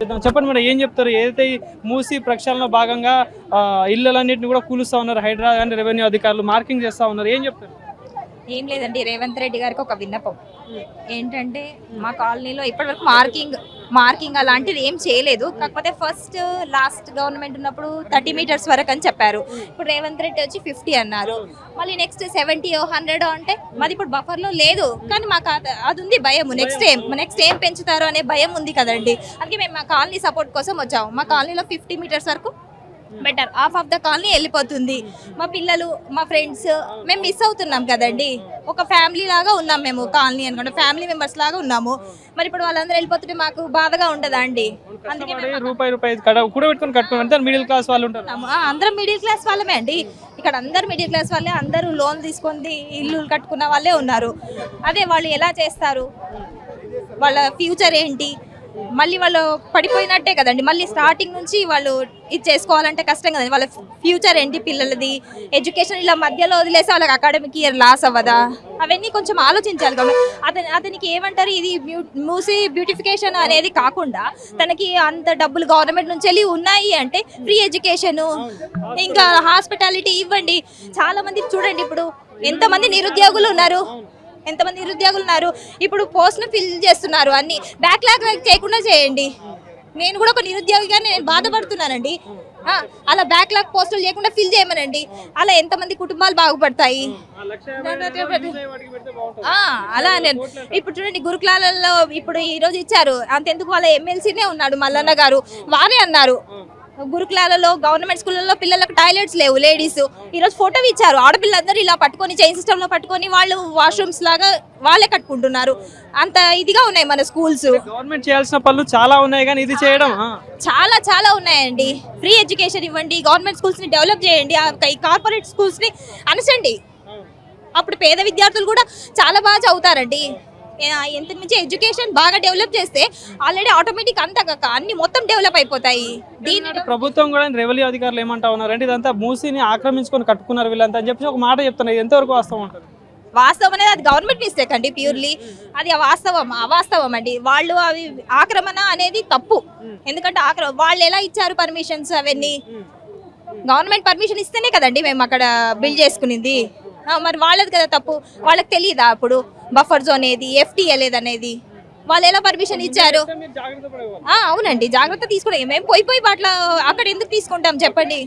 చేద్దాం. చెప్పండి మేడం, ఏం చెప్తారు? ఏదైతే మూసి ప్రక్షాళనలో భాగంగా ఇళ్ళలన్నింటినీ కూడా కూలుస్తూ ఉన్నారు, హైదరాబాద్ కానీ రెవెన్యూ అధికారులు మార్కింగ్ చేస్తూ ఉన్నారు, ఏం చెప్తారు? ఏం లేదండి, రేవంత్ రెడ్డి గారికి ఒక విన్నపం ఏంటంటే మా కాలనీలో ఇప్పటివరకు మార్కింగ్ అలాంటిది ఏం చేయలేదు. కాకపోతే లాస్ట్ గవర్నమెంట్ ఉన్నప్పుడు 30 meters వరకు అని చెప్పారు. ఇప్పుడు రేవంత్ రెడ్డి వచ్చి 50 అన్నారు. మళ్ళీ నెక్స్ట్ 70 100 అంటే మాది ఇప్పుడు బఫర్లో లేదు. కానీ మాకు అది ఉంది భయం, నెక్స్ట్ ఏం పెంచుతారో అనే భయం ఉంది కదండి. అందుకే మేము మా కాలనీ సపోర్ట్ కోసం వచ్చాము. మా కాలనీలో 50 meters వరకు better, half of the colony వెళ్ళిపోతుంది. మా పిల్లలు, మా ఫ్రెండ్స్, మేము మిస్ అవుతున్నాం కదండి. ఒక ఫ్యామిలీ లాగా ఉన్నాం మేము, కాలనీ అనుకుంటే ఫ్యామిలీ మెంబర్స్ లాగా ఉన్నాము. మరి ఇప్పుడు వాళ్ళందరూ వెళ్ళిపోతుంటే మాకు బాధగా ఉండదా అండి? అందుకే మిడిల్ క్లాస్ వాళ్ళు ఉంటారు. అందరం మిడిల్ క్లాస్ వాళ్ళమే అండి. ఇక్కడ అందరు మిడిల్ క్లాస్ వాళ్ళే, అందరూ లోన్ తీసుకొని ఇల్లు కట్టుకున్న వాళ్ళే ఉన్నారు. అదే వాళ్ళు ఎలా చేస్తారు? వాళ్ళ ఫ్యూచర్ ఏంటి? మళ్ళీ వాళ్ళు పడిపోయినట్టే కదండి. మళ్ళీ స్టార్టింగ్ నుంచి వాళ్ళు ఇది చేసుకోవాలంటే కష్టం కదండి. వాళ్ళ ఫ్యూచర్ ఏంటి, పిల్లలది ఎడ్యుకేషన్ ఇలా మధ్యలో వదిలేసి వాళ్ళకి అకాడమిక్ ఇయర్ లాస్ అవ్వదా? అవన్నీ కొంచెం ఆలోచించాలి కాబట్టి అతనికి ఏమంటారు, ఇది మూసి బ్యూటిఫికేషన్ అనేది కాకుండా తనకి అంత డబ్బులు గవర్నమెంట్ నుంచి వెళ్ళి ఉన్నాయి అంటే ఫ్రీ ఎడ్యుకేషన్, ఇంకా హాస్పిటాలిటీ ఇవ్వండి. చాలా మంది చూడండి, ఇప్పుడు ఎంతమంది నిరుద్యోగులు ఉన్నారు, ఇప్పుడు పోస్ట్ను ఫిల్ చేస్తున్నారు. అన్ని బ్యాక్లాగ్ చేయకుండా చేయండి. నేను కూడా ఒక నిరుద్యోగిగా నేను బాధపడుతున్నానండి. అలా బ్యాక్లాగ్ పోస్టులు చేయకుండా ఫిల్ చేయమనండి. అలా ఎంతమంది కుటుంబాలు బాగుపడతాయి. అలా నేను ఇప్పుడు చూడండి, గురుకులాలలో ఇప్పుడు ఈ రోజు ఇచ్చారు. అంతెందుకు వాళ్ళ ఎమ్మెల్సీనే ఉన్నాడు మల్లన్న గారు, వారే అన్నారు గురుకులాలలో గవర్నమెంట్ స్కూళ్ళలో పిల్లలకు టాయిలెట్స్ లేవు, లేడీస్. ఈరోజు ఫోటో ఇచ్చారు, ఆడపిల్లలందరూ ఇలా పట్టుకొని చైన్ సిస్టమ్ లో పట్టుకొని వాళ్ళు వాష్రూమ్స్ లాగా వాళ్ళే కట్టుకుంటున్నారు. అంత ఇదిగా ఉన్నాయి మన స్కూల్స్. గవర్నమెంట్ చేయాల్సిన పనులు చాలా ఉన్నాయి, కానీ ఇది చేయడం చాలా ఉన్నాయండి. ఫ్రీ ఎడ్యుకేషన్ ఇవ్వండి, గవర్నమెంట్ స్కూల్స్ ని డెవలప్ చేయండి, కార్పొరేట్ స్కూల్స్ ని అనసండి. అప్పుడు పేద విద్యార్థులు కూడా చాలా బాగా చదువుతారండి. ఎంత మించి ఎడ్యుకేషన్ బాగా డెవలప్ చేస్తే ఆల్రెడీ ఆటోమేటిక్ అంతా అన్ని మొత్తం డెవలప్ అయిపోతాయి. దీని ప్రభుత్వం కూడా రెవెన్యూ అధికారులు ఏమంటా ఉన్నారు అంటే ఇదంతా మూసిని ఆక్రమించుకొని కట్టుకున్నారు వీళ్ళంతా అని చెప్పి ఒక మాట చెప్తున్నారు. ఎంతవరకు వాస్తవం ఉంటుంది? వాస్తవం అనేది అది గవర్నమెంట్ మిస్టేక్ అండి, ప్యూర్లీ అది అవాస్తవం అండి. వాళ్ళు అవి ఆక్రమణ అనేది తప్పు. ఎందుకంటే వాళ్ళు ఎలా ఇచ్చారు పర్మిషన్స్? అవన్నీ గవర్నమెంట్ పర్మిషన్ ఇస్తేనే కదండి మేము అక్కడ బిల్డ్ చేసుకునింది. మరి వాళ్ళది కదా తప్పు. వాళ్ళకి తెలియదా అప్పుడు బఫర్ జోన్ ఏది, FTA లేదనేది? వాళ్ళు ఎలా పర్మిషన్ ఇచ్చారు? అవునండి, జాగ్రత్త తీసుకుంటాం. మేము పోయి అట్లా అక్కడ ఎందుకు తీసుకుంటాం చెప్పండి.